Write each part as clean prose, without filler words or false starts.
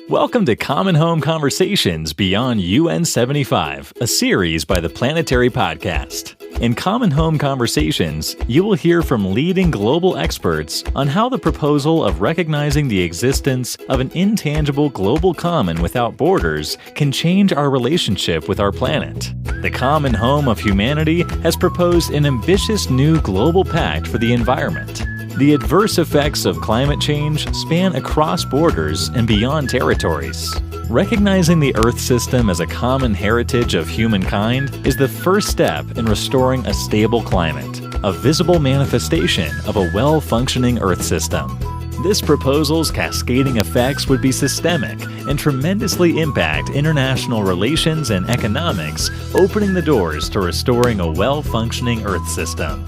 Welcome to Common Home Conversations Beyond UN75, a series by the Planetary Podcast. In Common Home Conversations, you will hear from leading global experts on how the proposal of recognizing the existence of an intangible global common without borders can change our relationship with our planet. The Common Home of Humanity has proposed an ambitious new global pact for the environment. The adverse effects of climate change span across borders and beyond territories. Recognizing the Earth system as a common heritage of humankind is the first step in restoring a stable climate, a visible manifestation of a well-functioning Earth system. This proposal's cascading effects would be systemic and tremendously impact international relations and economics, opening the doors to restoring a well-functioning Earth system.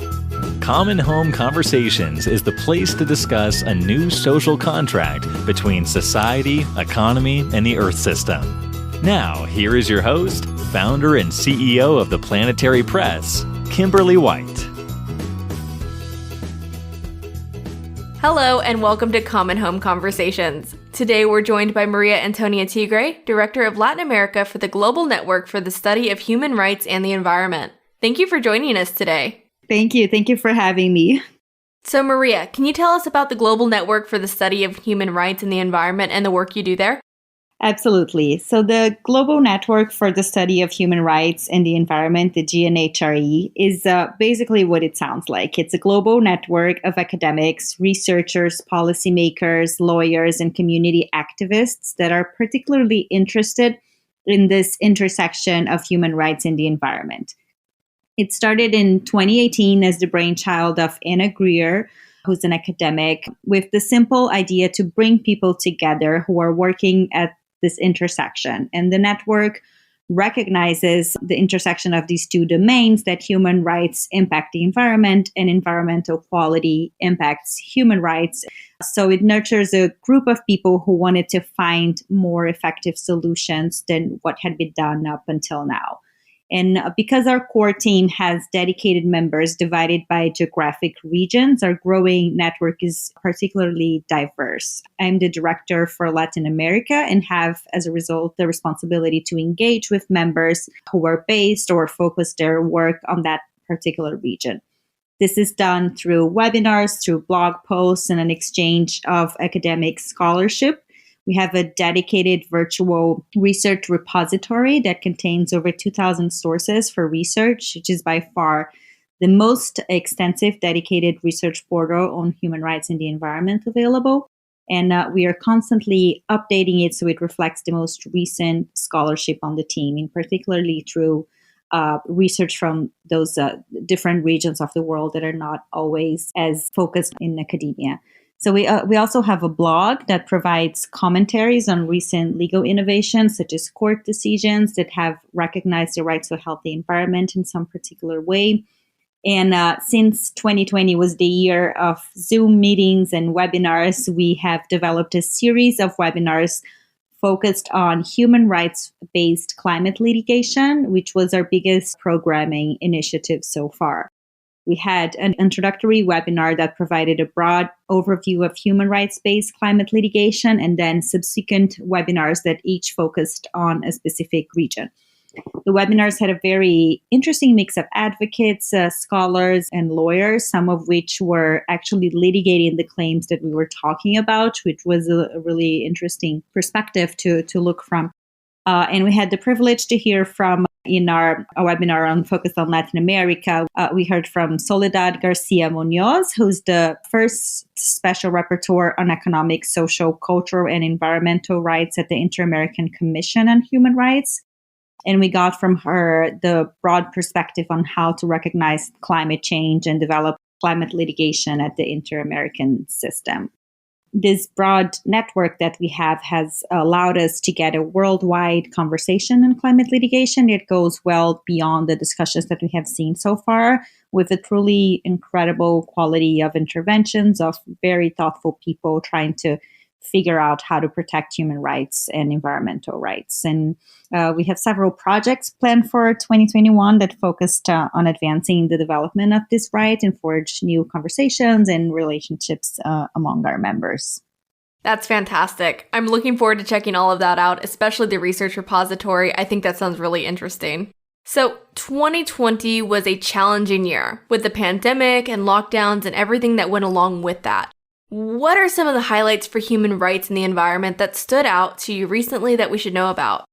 Common Home Conversations is the place to discuss a new social contract between society, economy, and the Earth system. Now, here is your host, founder and CEO of the Planetary Press, Kimberly White. Hello and welcome to Common Home Conversations. Today we're joined by Maria Antonia Tigre, Director of Latin America for the Global Network for the Study of Human Rights and the Environment. Thank you for joining us today. Thank you. Thank you for having me. So Maria, can you tell us about the Global Network for the Study of Human Rights and the Environment and the work you do there? Absolutely. So the Global Network for the Study of Human Rights and the Environment, the GNHRE, is basically what it sounds like. It's a global network of academics, researchers, policymakers, lawyers, and community activists that are particularly interested in this intersection of human rights and the environment. It started in 2018 as the brainchild of Anna Greer, who's an academic, with the simple idea to bring people together who are working at this intersection. And the network recognizes the intersection of these two domains, that human rights impact the environment and environmental quality impacts human rights. So it nurtures a group of people who wanted to find more effective solutions than what had been done up until now. And because our core team has dedicated members divided by geographic regions, our growing network is particularly diverse. I'm the director for Latin America and have, as a result, the responsibility to engage with members who are based or focus their work on that particular region. This is done through webinars, through blog posts, and an exchange of academic scholarship. We have a dedicated virtual research repository that contains over 2,000 sources for research, which is by far the most extensive dedicated research portal on human rights and the environment available. And we are constantly updating it so it reflects the most recent scholarship on the team, and particularly through research from those different regions of the world that are not always as focused in academia. So we also have a blog that provides commentaries on recent legal innovations, such as court decisions that have recognized the rights to a healthy environment in some particular way. And since 2020 was the year of Zoom meetings and webinars, we have developed a series of webinars focused on human rights-based climate litigation, which was our biggest programming initiative so far. We had an introductory webinar that provided a broad overview of human rights-based climate litigation, and then subsequent webinars that each focused on a specific region. The webinars had a very interesting mix of advocates, scholars, and lawyers, some of which were actually litigating the claims that we were talking about, which was a really interesting perspective to look from. And we had the privilege to hear from, in our webinar on Focus on Latin America, we heard from Soledad Garcia Munoz, who's the first special rapporteur on economic, social, cultural, and environmental rights at the Inter-American Commission on Human Rights. And we got from her the broad perspective on how to recognize climate change and develop climate litigation at the Inter-American system. This broad network that we have has allowed us to get a worldwide conversation on climate litigation. It goes well beyond the discussions that we have seen so far, with a truly incredible quality of interventions of very thoughtful people trying to figure out how to protect human rights and environmental rights. And we have several projects planned for 2021 that focused on advancing the development of this right and forge new conversations and relationships among our members. That's fantastic. I'm looking forward to checking all of that out, especially the research repository. I think that sounds really interesting. So 2020 was a challenging year with the pandemic and lockdowns and everything that went along with that. What are some of the highlights for human rights in the environment that stood out to you recently that we should know about?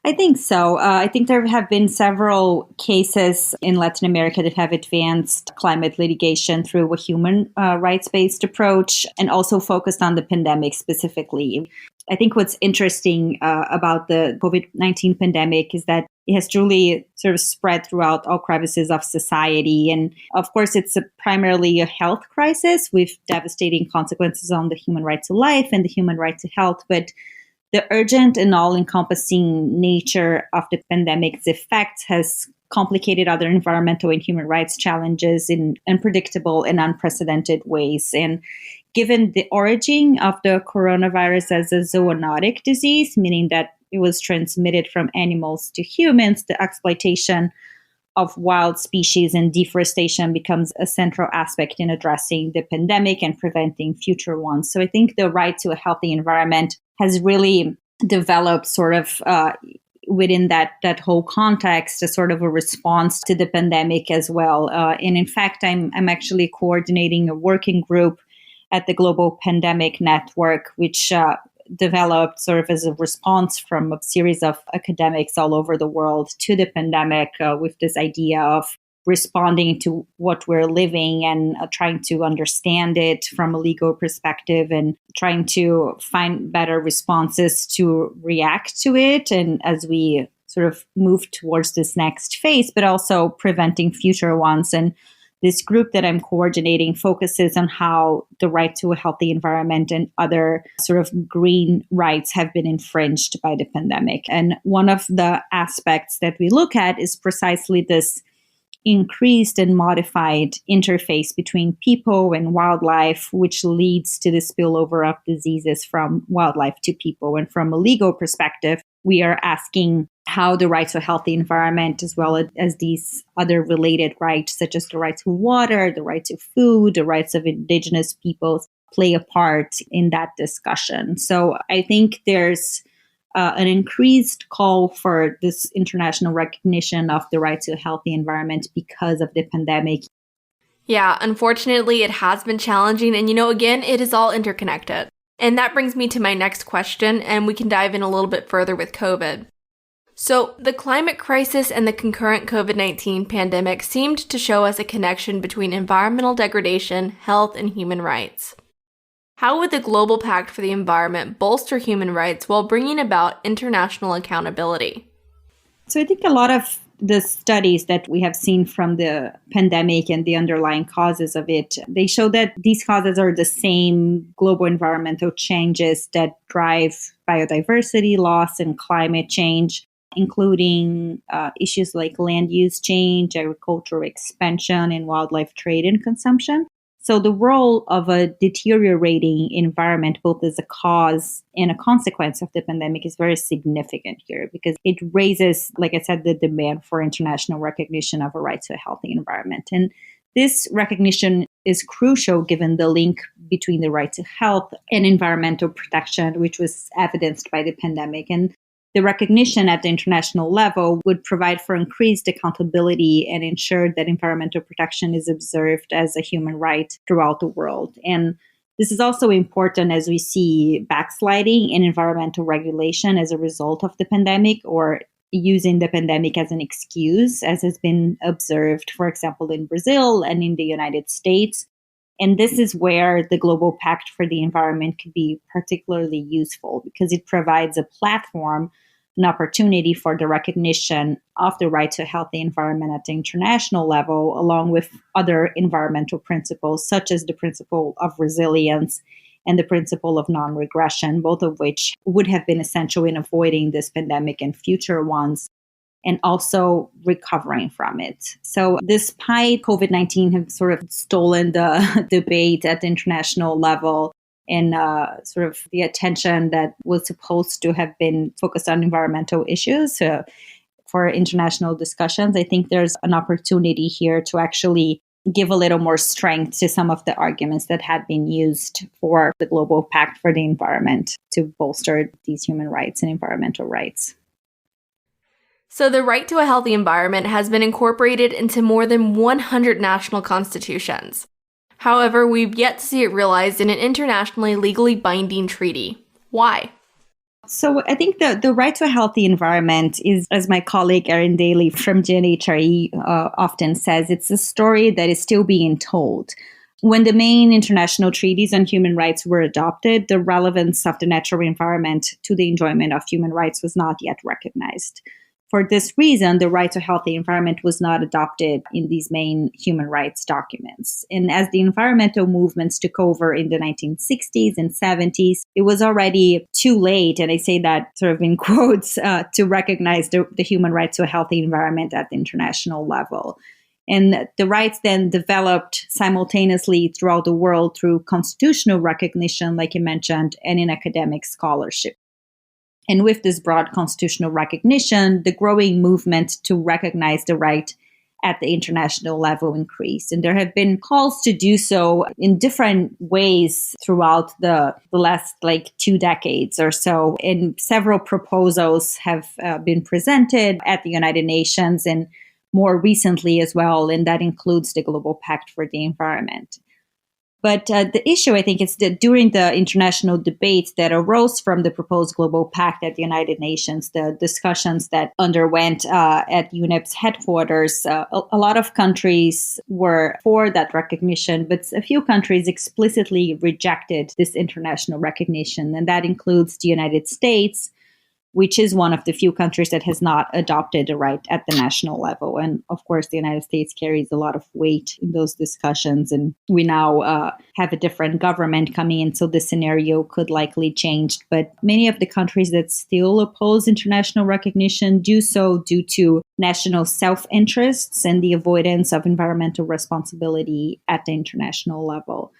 I think so. I think there have been several cases in Latin America that have advanced climate litigation through a human rights-based approach and also focused on the pandemic specifically. I think what's interesting about the COVID-19 pandemic is that it has truly sort of spread throughout all crevices of society. And of course, it's primarily a health crisis with devastating consequences on the human right to life and the human right to health. But the urgent and all-encompassing nature of the pandemic's effects has complicated other environmental and human rights challenges in unpredictable and unprecedented ways. And given the origin of the coronavirus as a zoonotic disease, meaning that it was transmitted from animals to humans, the exploitation of wild species and deforestation becomes a central aspect in addressing the pandemic and preventing future ones. So I think the right to a healthy environment has really developed sort of within that whole context, a sort of a response to the pandemic as well. And in fact, I'm actually coordinating a working group at the Global Pandemic Network, which developed sort of as a response from a series of academics all over the world to the pandemic with this idea of responding to what we're living and trying to understand it from a legal perspective and trying to find better responses to react to it. And as we sort of move towards this next phase, but also preventing future ones. And this group that I'm coordinating focuses on how the right to a healthy environment and other sort of green rights have been infringed by the pandemic. And one of the aspects that we look at is precisely this increased and modified interface between people and wildlife, which leads to the spillover of diseases from wildlife to people. And from a legal perspective, we are asking how the right to a healthy environment, as well as these other related rights, such as the right to water, the right to food, the rights of indigenous peoples, play a part in that discussion. So I think there's an increased call for this international recognition of the right to a healthy environment because of the pandemic. Yeah, unfortunately, it has been challenging. And, again, it is all interconnected. And that brings me to my next question, and we can dive in a little bit further with COVID. So, the climate crisis and the concurrent COVID-19 pandemic seemed to show us a connection between environmental degradation, health, and human rights. How would the Global Pact for the Environment bolster human rights while bringing about international accountability? So I think a lot of the studies that we have seen from the pandemic and the underlying causes of it, they show that these causes are the same global environmental changes that drive biodiversity loss and climate change, including issues like land use change, agricultural expansion, and wildlife trade and consumption. So the role of a deteriorating environment, both as a cause and a consequence of the pandemic, is very significant here because it raises, like I said, the demand for international recognition of a right to a healthy environment. And this recognition is crucial given the link between the right to health and environmental protection, which was evidenced by the pandemic. And the recognition at the international level would provide for increased accountability and ensure that environmental protection is observed as a human right throughout the world. And this is also important as we see backsliding in environmental regulation as a result of the pandemic, or using the pandemic as an excuse, as has been observed, for example, in Brazil and in the United States. And this is where the Global Pact for the Environment could be particularly useful because it provides a platform, an opportunity for the recognition of the right to a healthy environment at the international level, along with other environmental principles, such as the principle of resilience and the principle of non-regression, both of which would have been essential in avoiding this pandemic and future ones, and also recovering from it. So despite COVID-19 have sort of stolen the debate at the international level and sort of the attention that was supposed to have been focused on environmental issues for international discussions, I think there's an opportunity here to actually give a little more strength to some of the arguments that had been used for the Global Pact for the Environment to bolster these human rights and environmental rights. So the right to a healthy environment has been incorporated into more than 100 national constitutions. However, we've yet to see it realized in an internationally legally binding treaty. Why? So I think the right to a healthy environment is, as my colleague Erin Daly from GNHRE often says, it's a story that is still being told. When the main international treaties on human rights were adopted, the relevance of the natural environment to the enjoyment of human rights was not yet recognized. For this reason, the right to a healthy environment was not adopted in these main human rights documents. And as the environmental movements took over in the 1960s and 70s, it was already too late, and I say that sort of in quotes, to recognize the human right to a healthy environment at the international level. And the rights then developed simultaneously throughout the world through constitutional recognition, like you mentioned, and in academic scholarship. And with this broad constitutional recognition, the growing movement to recognize the right at the international level increased. And there have been calls to do so in different ways throughout the last 2 decades or so. And several proposals have been presented at the United Nations and more recently as well. And that includes the Global Pact for the Environment. But the issue, I think, is that during the international debates that arose from the proposed Global Pact at the United Nations, the discussions that underwent at UNEP's headquarters, a lot of countries were for that recognition, but a few countries explicitly rejected this international recognition. And that includes the United States, which is one of the few countries that has not adopted a right at the national level. And of course, the United States carries a lot of weight in those discussions. And we now have a different government coming in, so the scenario could likely change. But many of the countries that still oppose international recognition do so due to national self-interests and the avoidance of environmental responsibility at the international level.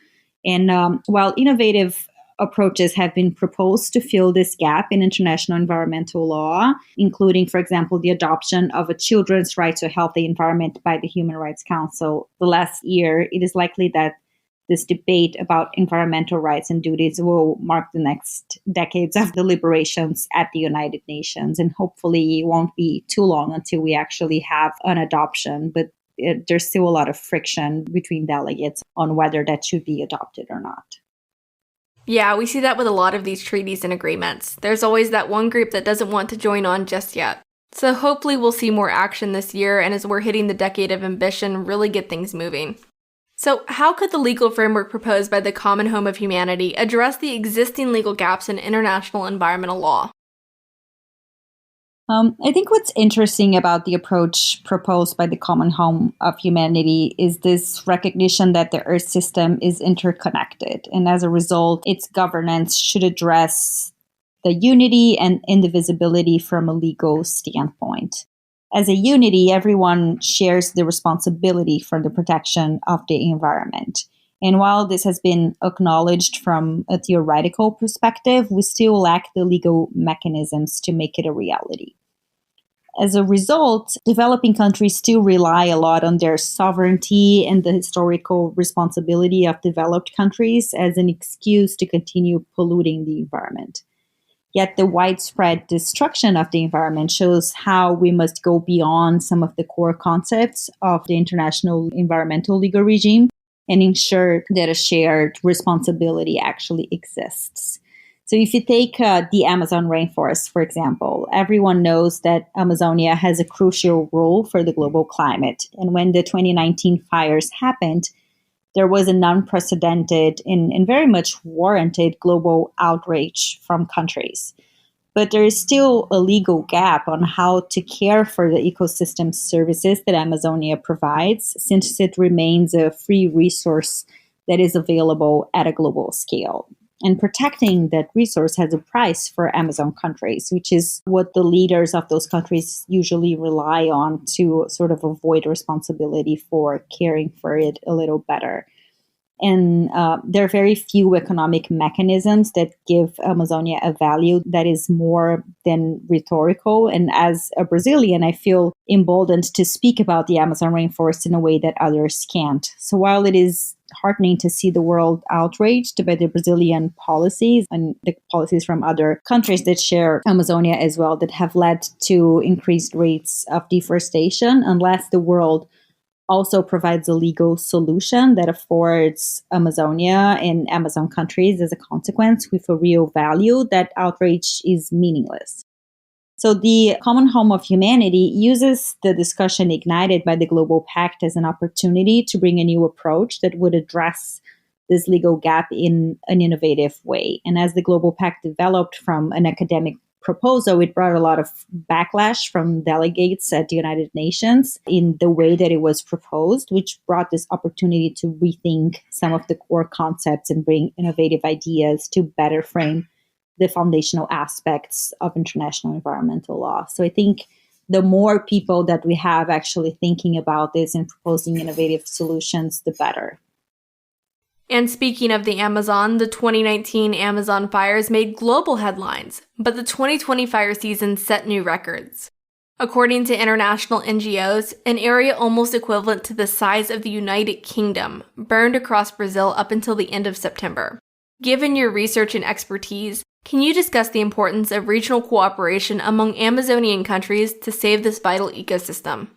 And while innovative approaches have been proposed to fill this gap in international environmental law, including, for example, the adoption of a children's right to a healthy environment by the Human Rights Council the last year. It is likely that this debate about environmental rights and duties will mark the next decades of deliberations at the United Nations. And hopefully it won't be too long until we actually have an adoption. But there's still a lot of friction between delegates on whether that should be adopted or not. Yeah, we see that with a lot of these treaties and agreements. There's always that one group that doesn't want to join on just yet. So hopefully we'll see more action this year, and as we're hitting the decade of ambition, really get things moving. So how could the legal framework proposed by the Common Home of Humanity address the existing legal gaps in international environmental law? I think what's interesting about the approach proposed by the Common Home of Humanity is this recognition that the Earth system is interconnected. And as a result, its governance should address the unity and indivisibility from a legal standpoint. As a unity, everyone shares the responsibility for the protection of the environment. And while this has been acknowledged from a theoretical perspective, we still lack the legal mechanisms to make it a reality. As a result, developing countries still rely a lot on their sovereignty and the historical responsibility of developed countries as an excuse to continue polluting the environment. Yet the widespread destruction of the environment shows how we must go beyond some of the core concepts of the international environmental legal regime and ensure that a shared responsibility actually exists. So if you take the Amazon rainforest, for example, everyone knows that Amazonia has a crucial role for the global climate. And when the 2019 fires happened, there was an unprecedented and very much warranted global outrage from countries. But there is still a legal gap on how to care for the ecosystem services that Amazonia provides, since it remains a free resource that is available at a global scale. And protecting that resource has a price for Amazon countries, which is what the leaders of those countries usually rely on to sort of avoid responsibility for caring for it a little better. And there are very few economic mechanisms that give Amazonia a value that is more than rhetorical. And as a Brazilian, I feel emboldened to speak about the Amazon rainforest in a way that others can't. So while it is heartening to see the world outraged by the Brazilian policies and the policies from other countries that share Amazonia as well, that have led to increased rates of deforestation, unless the world also provides a legal solution that affords Amazonia and Amazon countries as a consequence with a real value, that outrage is meaningless. So the Common Home of Humanity uses the discussion ignited by the Global Pact as an opportunity to bring a new approach that would address this legal gap in an innovative way. And as the Global Pact developed from an academic proposal, it brought a lot of backlash from delegates at the United Nations in the way that it was proposed, which brought this opportunity to rethink some of the core concepts and bring innovative ideas to better frame the foundational aspects of international environmental law. So I think the more people that we have actually thinking about this and proposing innovative solutions, the better. And speaking of the Amazon, the 2019 Amazon fires made global headlines, but the 2020 fire season set new records. According to international NGOs, an area almost equivalent to the size of the United Kingdom burned across Brazil up until the end of September. Given your research and expertise, can you discuss the importance of regional cooperation among Amazonian countries to save this vital ecosystem?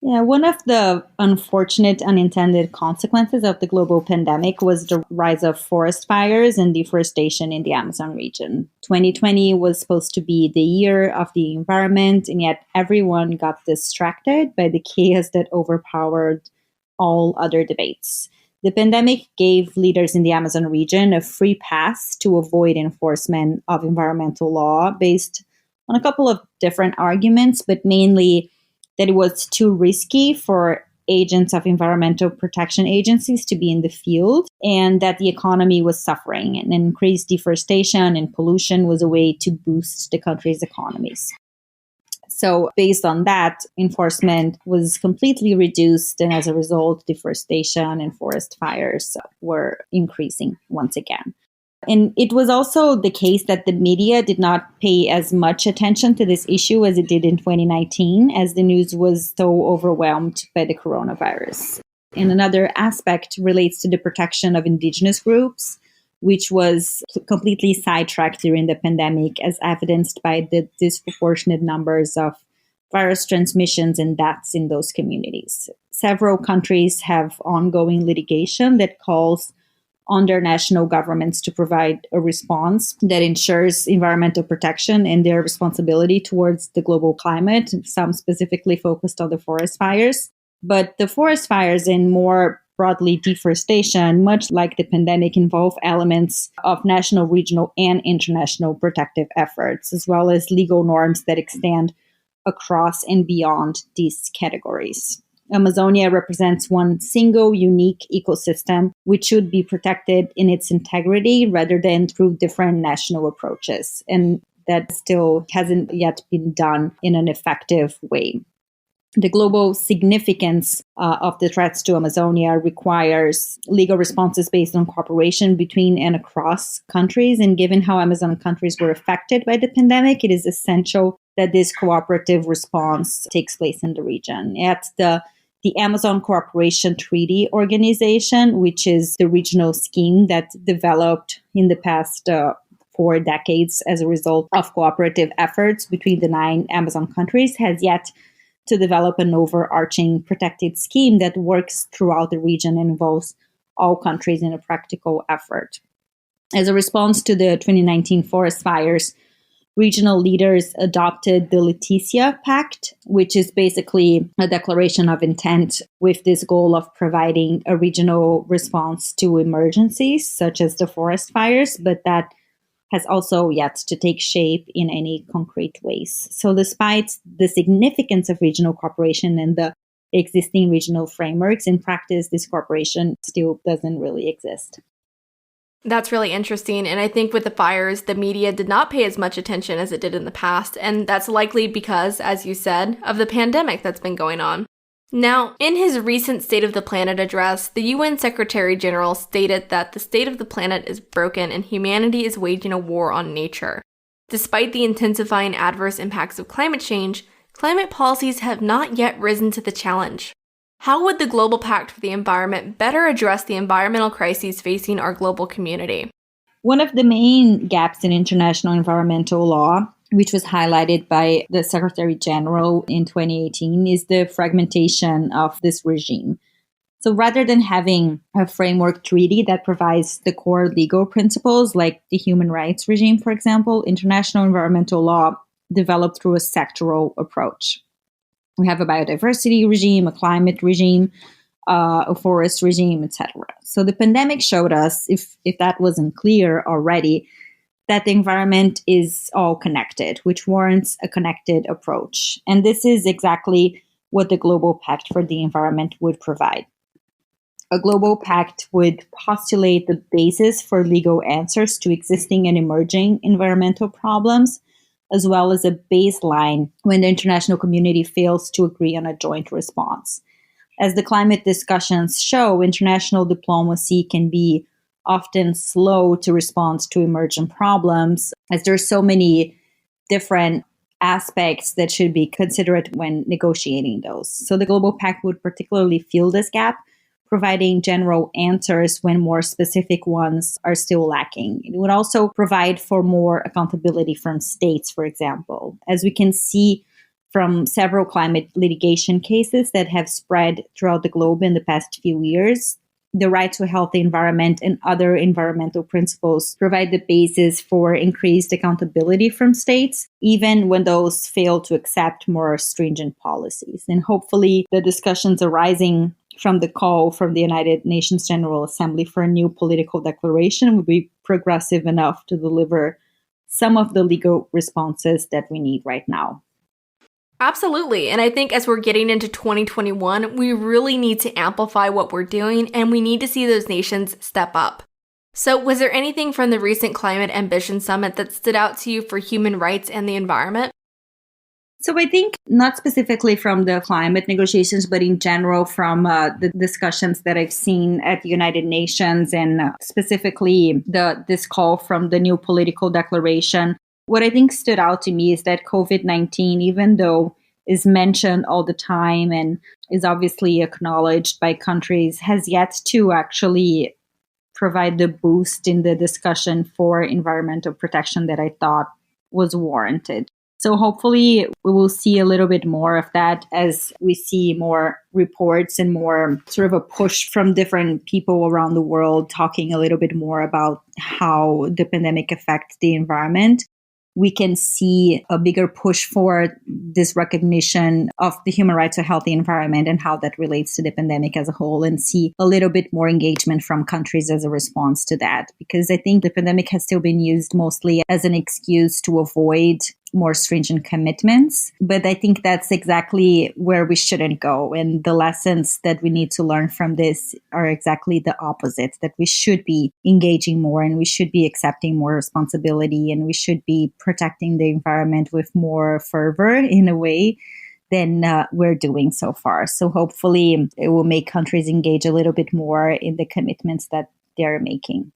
Yeah, one of the unfortunate unintended consequences of the global pandemic was the rise of forest fires and deforestation in the Amazon region. 2020 was supposed to be the year of the environment, and yet everyone got distracted by the chaos that overpowered all other debates. The pandemic gave leaders in the Amazon region a free pass to avoid enforcement of environmental law based on a couple of different arguments, but mainly that it was too risky for agents of environmental protection agencies to be in the field, and that the economy was suffering, and increased deforestation and pollution was a way to boost the country's economies. So based on that, enforcement was completely reduced, and as a result, deforestation and forest fires were increasing once again. And it was also the case that the media did not pay as much attention to this issue as it did in 2019, as the news was so overwhelmed by the coronavirus. And another aspect relates to the protection of indigenous groups, which was completely sidetracked during the pandemic, as evidenced by the disproportionate numbers of virus transmissions and deaths in those communities. Several countries have ongoing litigation that calls on their national governments to provide a response that ensures environmental protection and their responsibility towards the global climate, some specifically focused on the forest fires. But the forest fires and more broadly deforestation, much like the pandemic, involve elements of national, regional, and international protective efforts, as well as legal norms that extend across and beyond these categories. Amazonia represents one single unique ecosystem which should be protected in its integrity rather than through different national approaches. And that still hasn't yet been done in an effective way. The global significance of the threats to Amazonia requires legal responses based on cooperation between and across countries. And given how Amazon countries were affected by the pandemic, it is essential that this cooperative response takes place in the region. At the Amazon Cooperation Treaty Organization, which is the regional scheme that developed in the past 4 decades as a result of cooperative efforts between the 9 Amazon countries, has yet to develop an overarching protected scheme that works throughout the region and involves all countries in a practical effort. As a response to the 2019 forest fires, regional leaders adopted the Leticia Pact, which is basically a declaration of intent with this goal of providing a regional response to emergencies such as the forest fires, but that has also yet to take shape in any concrete ways. So despite the significance of regional cooperation and the existing regional frameworks, in practice, this cooperation still doesn't really exist. That's really interesting. And I think with the fires, the media did not pay as much attention as it did in the past. And that's likely because, as you said, of the pandemic that's been going on. Now, in his recent State of the Planet address, the UN Secretary General stated that the state of the planet is broken and humanity is waging a war on nature. Despite the intensifying adverse impacts of climate change, climate policies have not yet risen to the challenge. How would the Global Pact for the Environment better address the environmental crises facing our global community? One of the main gaps in international environmental law, which was highlighted by the Secretary General in 2018, is the fragmentation of this regime. So rather than having a framework treaty that provides the core legal principles, like the human rights regime, for example, international environmental law developed through a sectoral approach. We have a biodiversity regime, a climate regime, a forest regime, etc. So the pandemic showed us, if that wasn't clear already, that the environment is all connected, which warrants a connected approach. And this is exactly what the Global Pact for the Environment would provide. A Global Pact would postulate the basis for legal answers to existing and emerging environmental problems, as well as a baseline when the international community fails to agree on a joint response. As the climate discussions show, international diplomacy can be often slow to respond to emergent problems, as there are so many different aspects that should be considered when negotiating those. So the Global Pact would particularly fill this gap, providing general answers when more specific ones are still lacking. It would also provide for more accountability from states, for example. As we can see from several climate litigation cases that have spread throughout the globe in the past few years, the right to a healthy environment and other environmental principles provide the basis for increased accountability from states, even when those fail to accept more stringent policies. And hopefully the discussions arising from the call from the United Nations General Assembly for a new political declaration will be progressive enough to deliver some of the legal responses that we need right now. Absolutely. And I think as we're getting into 2021, we really need to amplify what we're doing, and we need to see those nations step up. So was there anything from the recent Climate Ambition Summit that stood out to you for human rights and the environment? So I think not specifically from the climate negotiations, but in general from the discussions that I've seen at the United Nations and specifically this call from the new political declaration. What I think stood out to me is that COVID-19, even though is mentioned all the time and is obviously acknowledged by countries, has yet to actually provide the boost in the discussion for environmental protection that I thought was warranted. So hopefully we will see a little bit more of that as we see more reports and more sort of a push from different people around the world talking a little bit more about how the pandemic affects the environment. We can see a bigger push for this recognition of the human right to a healthy environment and how that relates to the pandemic as a whole, and see a little bit more engagement from countries as a response to that. Because I think the pandemic has still been used mostly as an excuse to avoid more stringent commitments. But I think that's exactly where we shouldn't go. And the lessons that we need to learn from this are exactly the opposite, that we should be engaging more and we should be accepting more responsibility and we should be protecting the environment with more fervor in a way than we're doing so far. So hopefully it will make countries engage a little bit more in the commitments that they're making.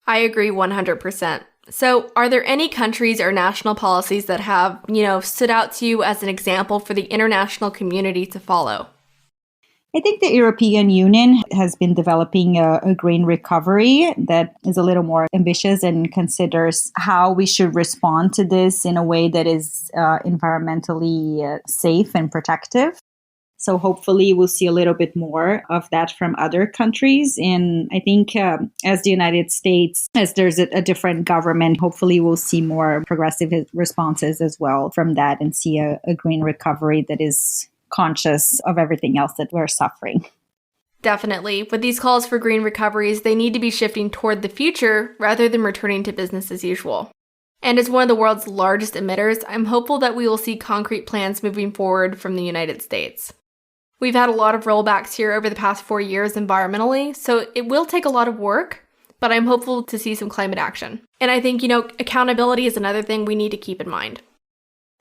I agree 100%. So are there any countries or national policies that have, stood out to you as an example for the international community to follow? I think the European Union has been developing a green recovery that is a little more ambitious and considers how we should respond to this in a way that is environmentally safe and protective. So hopefully we'll see a little bit more of that from other countries. And I think as the United States, as there's a different government, hopefully we'll see more progressive responses as well from that and see a green recovery that is conscious of everything else that we're suffering. Definitely. With these calls for green recoveries, they need to be shifting toward the future rather than returning to business as usual. And as one of the world's largest emitters, I'm hopeful that we will see concrete plans moving forward from the United States. We've had a lot of rollbacks here over the past 4 years environmentally, so it will take a lot of work, but I'm hopeful to see some climate action. And I think, accountability is another thing we need to keep in mind.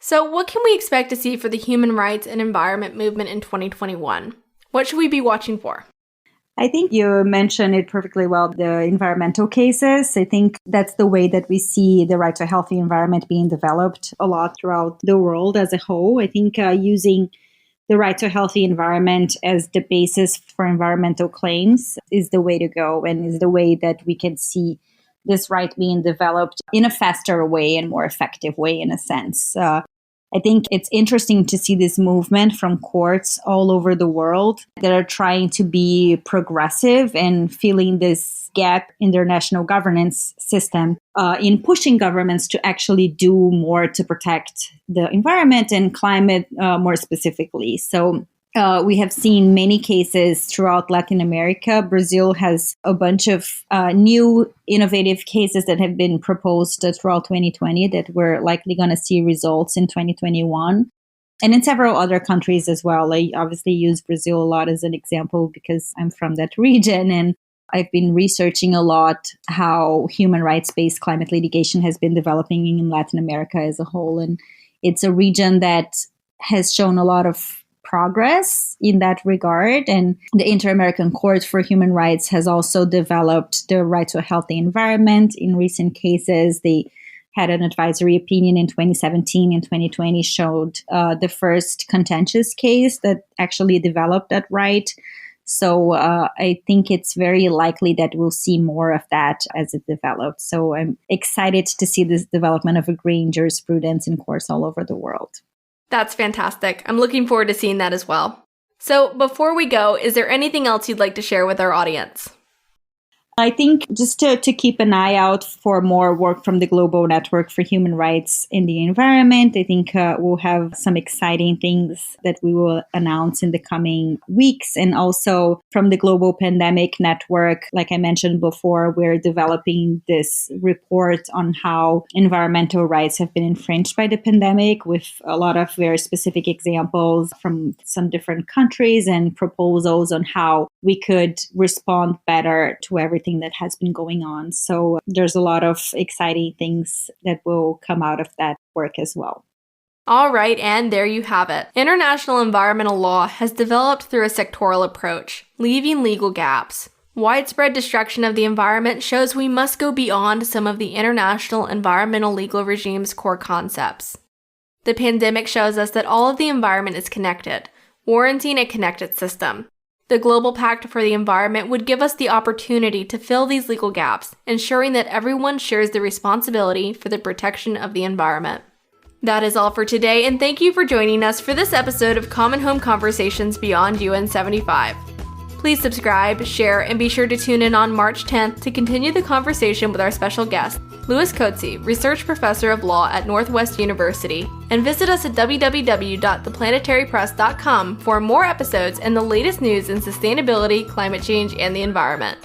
So, what can we expect to see for the human rights and environment movement in 2021? What should we be watching for? I think you mentioned it perfectly well, the environmental cases. I think that's the way that we see the right to a healthy environment being developed a lot throughout the world as a whole. I think using the right to a healthy environment as the basis for environmental claims is the way to go, and is the way that we can see this right being developed in a faster way and more effective way, in a sense. I think it's interesting to see this movement from courts all over the world that are trying to be progressive and filling this gap in their national governance system in pushing governments to actually do more to protect the environment and climate more specifically. So we have seen many cases throughout Latin America. Brazil has a bunch of new innovative cases that have been proposed throughout 2020 that we're likely going to see results in 2021. And in several other countries as well. I obviously use Brazil a lot as an example because I'm from that region, and I've been researching a lot how human rights-based climate litigation has been developing in Latin America as a whole. And it's a region that has shown a lot of progress in that regard. And the Inter-American Court for Human Rights has also developed the right to a healthy environment. In recent cases, they had an advisory opinion in 2017 and 2020 showed the first contentious case that actually developed that right. So I think it's very likely that we'll see more of that as it develops. So I'm excited to see this development of agreeing jurisprudence in courts all over the world. That's fantastic. I'm looking forward to seeing that as well. So before we go, is there anything else you'd like to share with our audience? I think just to keep an eye out for more work from the Global Network for Human Rights in the Environment. I think we'll have some exciting things that we will announce in the coming weeks. And also from the Global Pandemic Network, like I mentioned before, we're developing this report on how environmental rights have been infringed by the pandemic, with a lot of very specific examples from some different countries and proposals on how we could respond better to everything that has been going on. So there's a lot of exciting things that will come out of that work as well. All right, and there you have it. International environmental law has developed through a sectoral approach, leaving legal gaps. Widespread destruction of the environment shows we must go beyond some of the international environmental legal regime's core concepts. The pandemic shows us that all of the environment is connected, warranting a connected system. The Global Pact for the Environment would give us the opportunity to fill these legal gaps, ensuring that everyone shares the responsibility for the protection of the environment. That is all for today, and thank you for joining us for this episode of Common Home Conversations Beyond UN75. Please subscribe, share, and be sure to tune in on March 10th to continue the conversation with our special guest, Louis Coetzee, Research Professor of Law at Northwest University, and visit us at www.theplanetarypress.com for more episodes and the latest news in sustainability, climate change, and the environment.